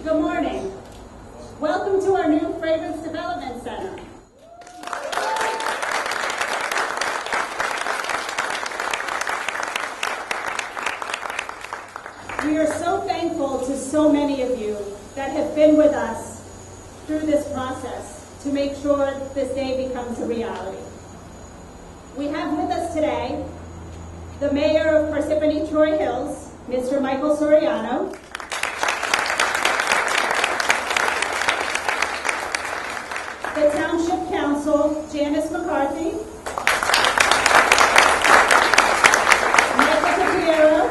Good morning. Welcome to our new Fragrance Development Center. We are so thankful to so many of you that have been with us through this process to make sure this day becomes a reality. We have with us today the Mayor of Parsippany Troy Hills, Mr. Michael Soriano, the Township Council, Janice McCarthy, Michael Capiero,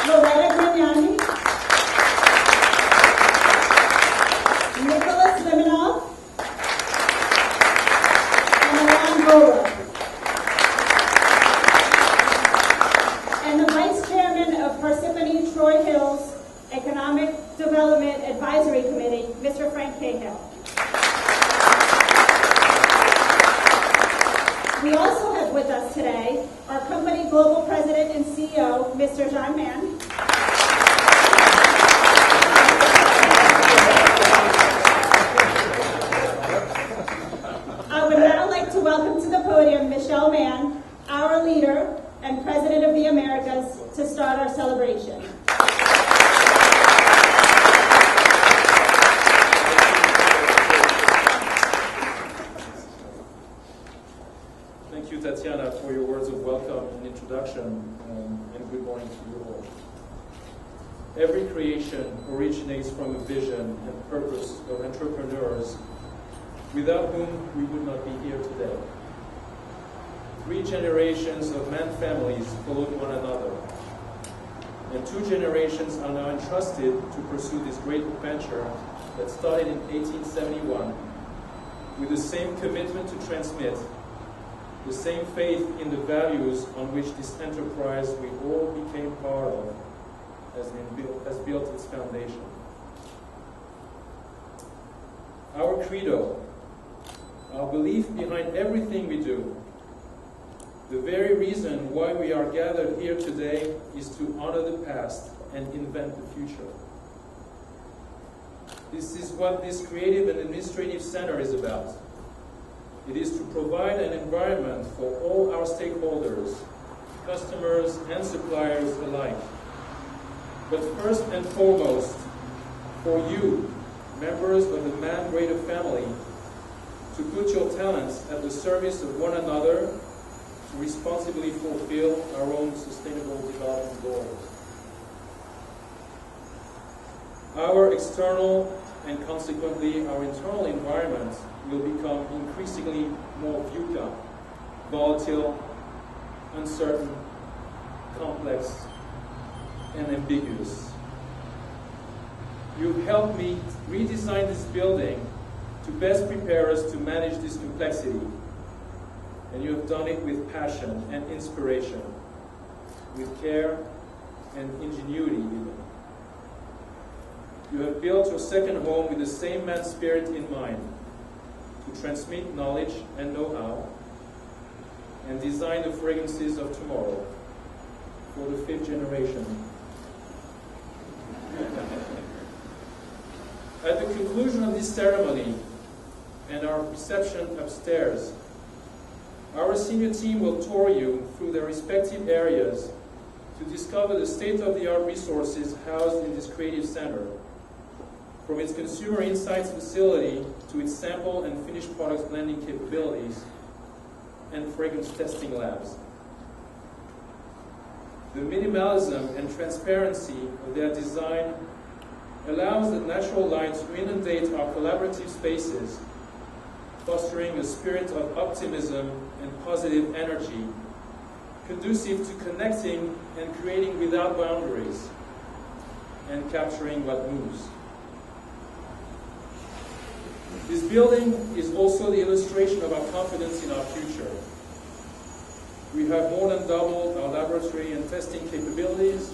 Loretta Grignani, Nicholas Limanoff, and Alon Gola, and the Vice Chairman of Parsippany Troy Hills Economic Development Advisory Committee, Mr. Frank Cahill. We also have with us today our company global president and CEO, Mr. Jean Mann. I would now like to welcome to the podium Michelle Mann, our leader and president of the Americas, to start our celebration. Thank you, Tatiana, for your words of welcome and introduction, and good morning to you all. Every creation originates from a vision and purpose of entrepreneurs without whom we would not be here today. 3 generations of man families followed one another, and 2 generations are now entrusted to pursue this great adventure that started in 1871 with the same commitment to transmit, the same faith in the values on which this enterprise we all became part of has built its foundation. Our credo, our belief behind everything we do, the very reason why we are gathered here today is to honor the past and invent the future. This is what this creative and administrative center is about. It is to provide an environment for all our stakeholders, customers and suppliers alike. But first and foremost, for you, members of the Man Greater family, to put your talents at the service of one another to responsibly fulfill our own sustainable development goals. Our external and consequently our internal environment will become increasingly more VUCA, volatile, uncertain, complex, and ambiguous. You've helped me redesign this building to best prepare us to manage this complexity, and you have done it with passion and inspiration, with care and ingenuity even. You have built your second home with the same man spirit in mind, to transmit knowledge and know-how, and design the fragrances of tomorrow for the 5th generation. At the conclusion of this ceremony and our reception upstairs, our senior team will tour you through their respective areas to discover the state-of-the-art resources housed in this creative center, from its consumer insights facility to its sample and finished products blending capabilities and fragrance testing labs. The minimalism and transparency of their design allows the natural light to inundate our collaborative spaces, fostering a spirit of optimism and positive energy, conducive to connecting and creating without boundaries, and capturing what moves. This building is also the illustration of our confidence in our future. We have more than doubled our laboratory and testing capabilities,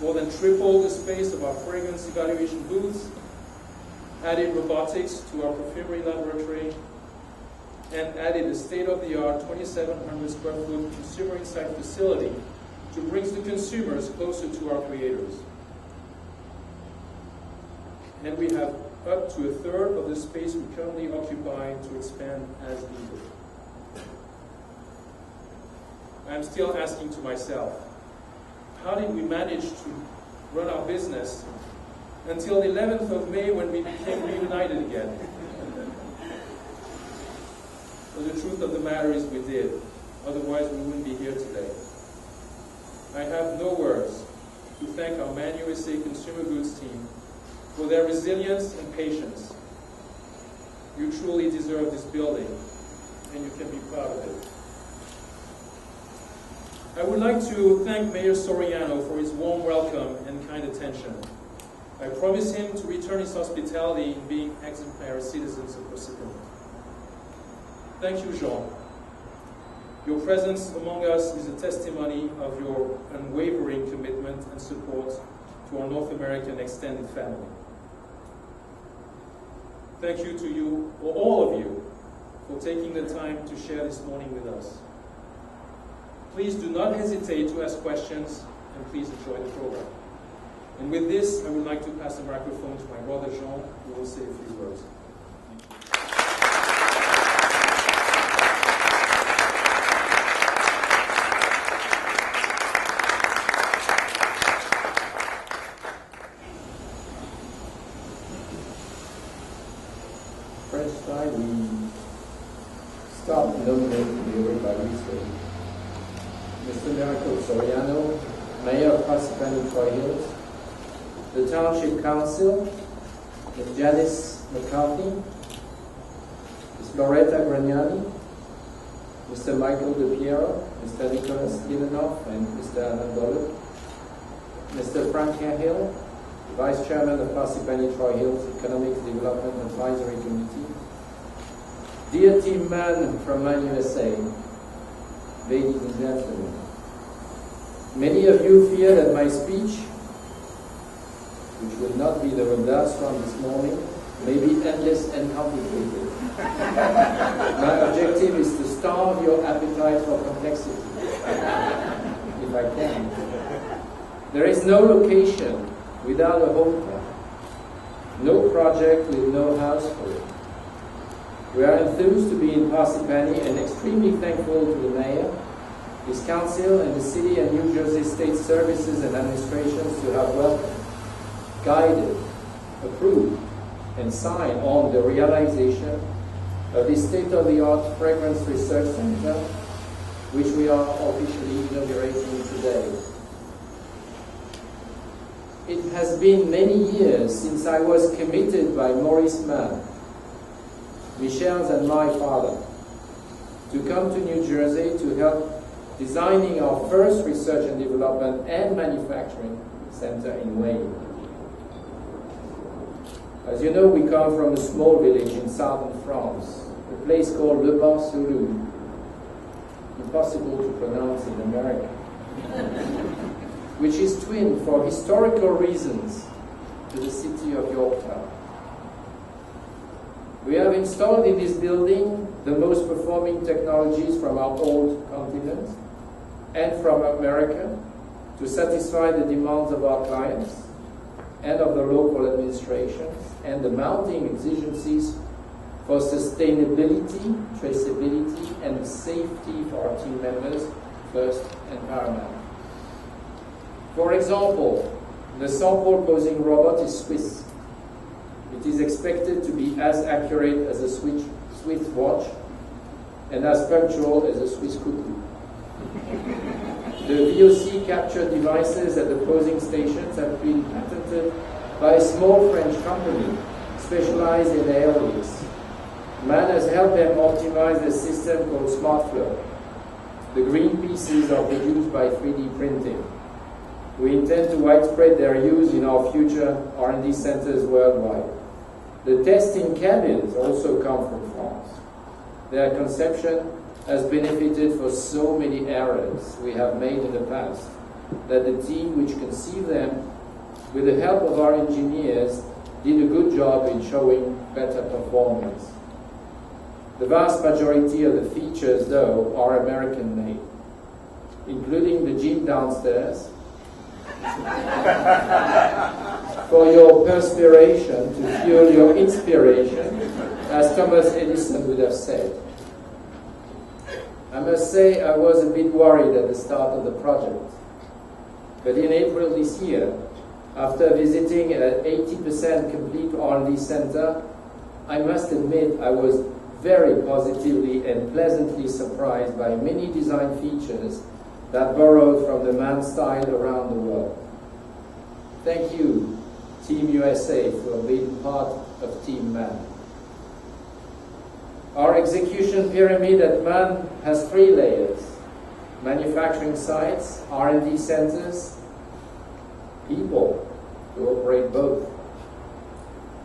more than tripled the space of our fragrance evaluation booths, added robotics to our perfumery laboratory, and added a state-of-the-art 2,700 square foot consumer insight facility to to bring the consumers closer to our creators. And we have up to a third of the space we currently occupy to expand as needed. I'm still asking to myself, how did we manage to run our business until the 11th of May when we became reunited again? But the truth of the matter is we did. Otherwise, we wouldn't be here today. I have no words to thank our Man USA Consumer Goods team for their resilience and patience. You truly deserve this building, and you can be proud of it. I would like to thank Mayor Soriano for his warm welcome and kind attention. I promise him to return his hospitality in being exemplary citizens of Parsippany. Thank you, Jean. Your presence among us is a testimony of your unwavering commitment and support to our North American extended family. Thank you to you, or all of you, for taking the time to share this morning with us. Please do not hesitate to ask questions, and please enjoy the program. And with this, I would like to pass the microphone to my brother Jean, who will say a few words. French time, we start nominating the everybody. So, Mr. Miracle Soriano, Mayor of Parsippany Troy Hills, the Township Council, Ms. Janice McCarthy, Ms. Loretta Gragnani, Mr. Michael DePiero, Mr. Nicholas Ilanoff, and Mr. Alan Dollop, Mr. Frank Cahill, Vice Chairman of Parsippany Troy Hills Economic Development Advisory Committee, dear team man from Man USA, ladies and gentlemen. Many of you fear that my speech, which will not be the rhodastron this morning, may be endless and complicated. My objective is to starve your appetite for complexity, if I can. There is no location without a home plan, no project with no house for it. We are enthused to be in Parsippany and extremely thankful to the Mayor, his Council, and the City and New Jersey State Services and Administrations to have welcomed, guided, approved, and signed on the realization of this state-of-the-art fragrance research center, which we are officially inaugurating today. It has been many years since I was committed by Maurice Mann, Michelle's and my father, to come to New Jersey to help designing our first research and development and manufacturing center in Wayne. As you know, we come from a small village in southern France, a place called Le Bar-sur-Loup, impossible to pronounce in America, which is twinned for historical reasons to the city of Yorktown. We have installed in this building the most performing technologies from our old continent and from America to satisfy the demands of our clients and of the local administrations and the mounting exigencies for sustainability, traceability, and safety for our team members first and paramount. For example, the sample posing robot is Swiss. It is expected to be as accurate as a Swiss watch and as punctual as a Swiss cuckoo. The VOC capture devices at the posing stations have been patented by a small French company specialized in aerials. Man has helped them optimize a system called SmartFlow. The green pieces are produced by 3D printing. We intend to widespread their use in our future R&D centers worldwide. The testing cabins also come from France. Their conception has benefited for so many errors we have made in the past that the team which conceived them, with the help of our engineers, did a good job in showing better performance. The vast majority of the features, though, are American-made. including the gym downstairs, for your perspiration to fuel your inspiration, as Thomas Edison would have said. I must say I was a bit worried at the start of the project, but in April this year, after visiting an 80% complete R&D center, I must admit I was very positively and pleasantly surprised by many design features that borrowed from the MAN style around the world. Thank you, Team USA, for being part of Team MAN. Our execution pyramid at MAN has 3 layers: manufacturing sites, R&D centers, people to operate both.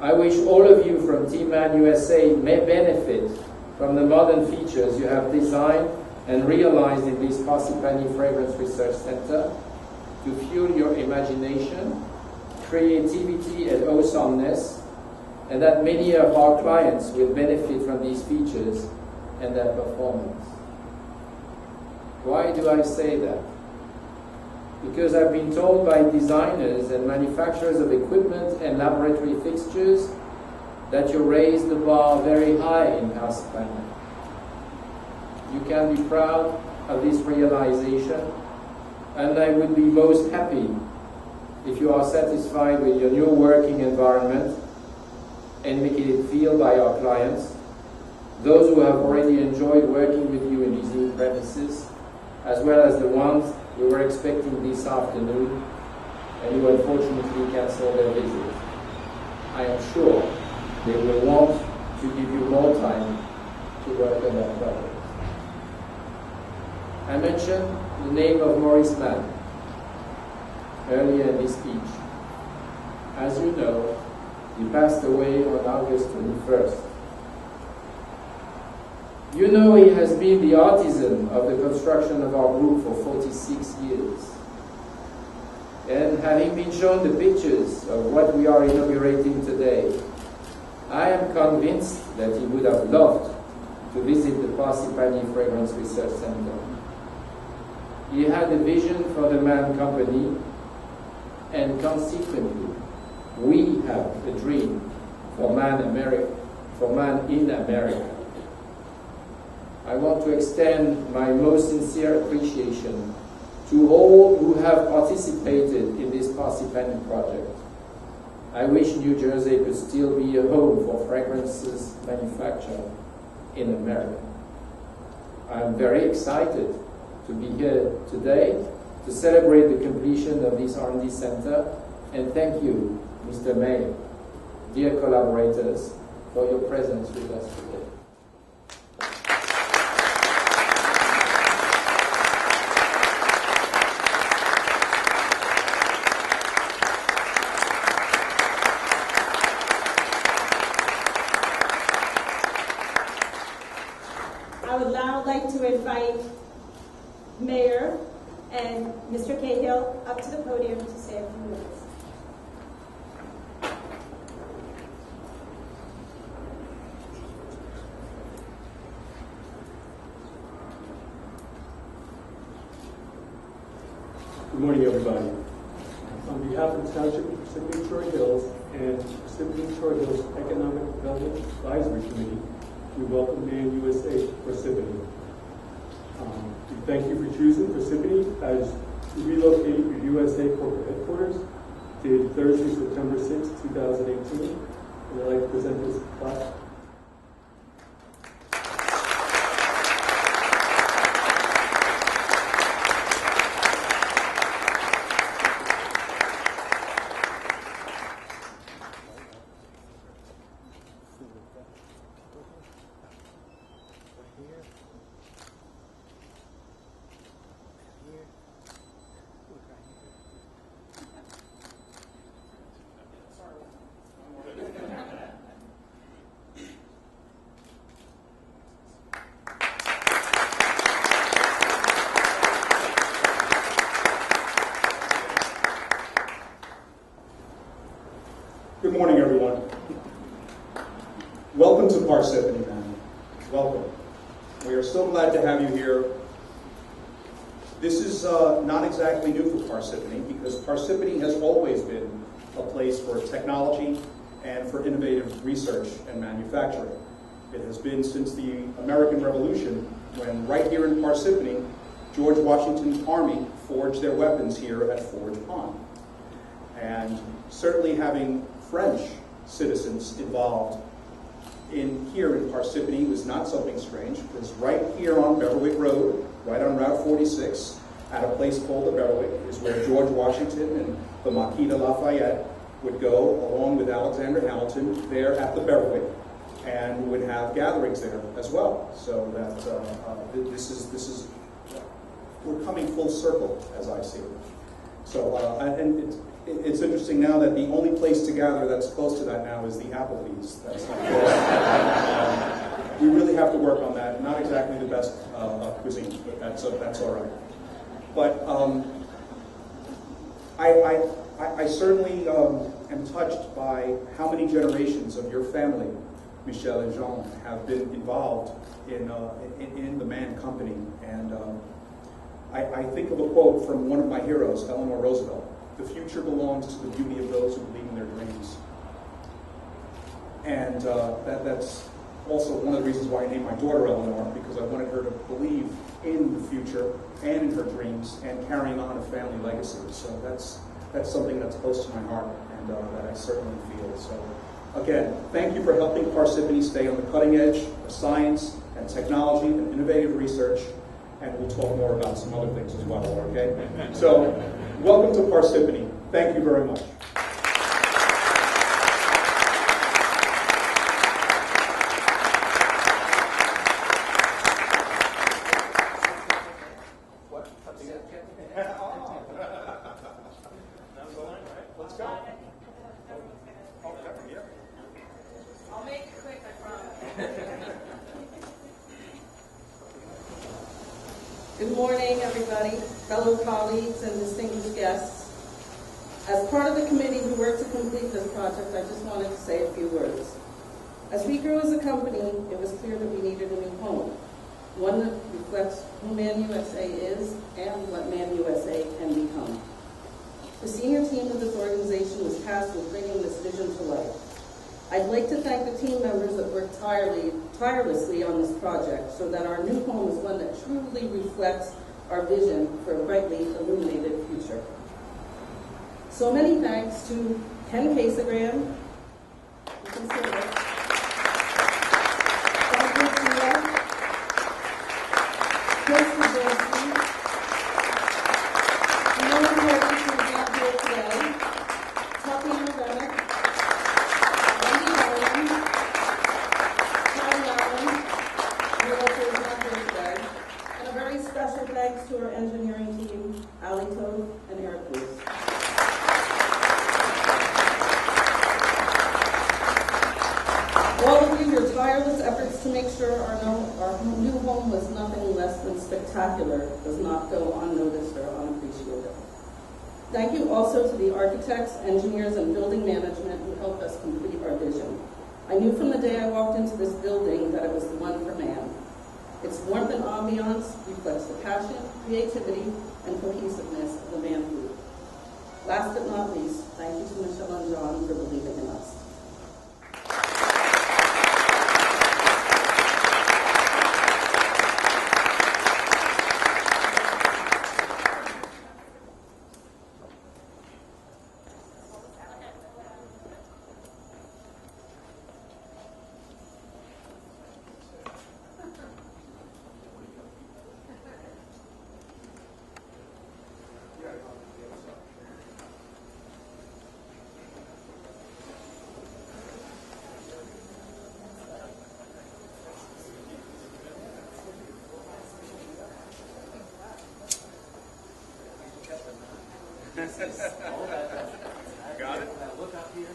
I wish all of you from Team MAN USA may benefit from the modern features you have designed and realized in this Parsippany Fragrance Research Center to fuel your imagination, creativity and awesomeness, and that many of our clients will benefit from these features and their performance. Why do I say that? Because I've been told by designers and manufacturers of equipment and laboratory fixtures that you raise the bar very high in Parsippany. You can be proud of this realization, and I would be most happy if you are satisfied with your new working environment and making it feel by our clients, those who have already enjoyed working with you in these new premises, as well as the ones we were expecting this afternoon and who unfortunately canceled their visit. I am sure they will want to give you more time to work on their project. I mentioned the name of Maurice Mann earlier in this speech. As you know, he passed away on August 21st. You know he has been the artisan of the construction of our group for 46 years. And having been shown the pictures of what we are inaugurating today, I am convinced that he would have loved to visit the Parsippany Fragrance Research Center. He had a vision for the MAN company, and consequently, we have a dream for MAN in America. I want to extend my most sincere appreciation to all who have participated in this Parsippany project. I wish New Jersey could still be a home for fragrances manufactured in America. I'm very excited to be here today to celebrate the completion of this R&D center, and thank you, Mr. Mayor, dear collaborators, for your presence with us today. I would now like to invite Mayor and Mr. Cahill up to the podium to say a few words. Good morning, everybody. On behalf of the Township of Parsippany Troy Hills and Parsippany Troy Hills Economic Development Advisory Committee, we welcome MAN USA to Parsippany. We thank you for choosing Parsippany as you relocate your USA corporate headquarters dated Thursday, September 6, 2018. And I'd like to present this plaque. Good morning, everyone. Welcome to Parsippany, man. Welcome. We are so glad to have you here. This is not exactly new for Parsippany, because Parsippany has always been a place for technology and for innovative research and manufacturing. It has been since the American Revolution, when right here in Parsippany, George Washington's army forged their weapons here at Forge Pond. And certainly having French citizens involved here in Parsippany was not something strange, because right here on Berwick Road, right on Route 46, at a place called the Berwick, is where George Washington and the Marquis de Lafayette would go, along with Alexander Hamilton, there at the Berwick, and would have gatherings there as well. So that this is we're coming full circle, as I see it. So and it's interesting now that the only place to gather that's close to that now is the Applebee's. That's not close. We really have to work on that. Not exactly the best cuisine, but that's all right. But I certainly am touched by how many generations of your family, Michel and Jean, have been involved in the Mann Company. And I think of a quote from one of my heroes, Eleanor Roosevelt: "The future belongs to the beauty of those who believe in their dreams." And that's also one of the reasons why I named my daughter Eleanor, because I wanted her to believe in the future and in her dreams and carrying on a family legacy. So that's something that's close to my heart, and that I certainly feel. So again, thank you for helping Parsippany stay on the cutting edge of science and technology and innovative research, and we'll talk more about some other things as well, okay? So welcome to Parsippany. Thank you very much. I'll make it quick, I promise. Good morning, everybody, fellow colleagues and distinguished guests. As part of the committee who worked to complete this project, I just wanted to say a few words. As we grew as a company, it was clear that we needed a new home, one that reflects who Man USA is and what Man USA can become. The senior team of this organization was tasked with bringing this vision to life. I'd like to thank the team members that worked tirelessly on this project so that our new home is one that truly reflects our vision for a brightly illuminated future. So many thanks to Ken Casagram, you can see it, Bob Garcia, Chris Kaczynski, no one here today, Tatiana Remick, and a very special thanks to our engineering team, Ali Toad and Eric Bruce. All of you, your tireless efforts to make sure our new home was nothing less than spectacular does not go unnoticed or unappreciated. Thank you also to the architects, engineers, and building management who helped us complete our vision. I knew from the day I walked into this building that it was the one for Man. Its warmth and ambiance reflects the passion, creativity, and cohesiveness of the Man Group. Last but not least, thank you to Michelle and John for believing in us. Got it? Look up here.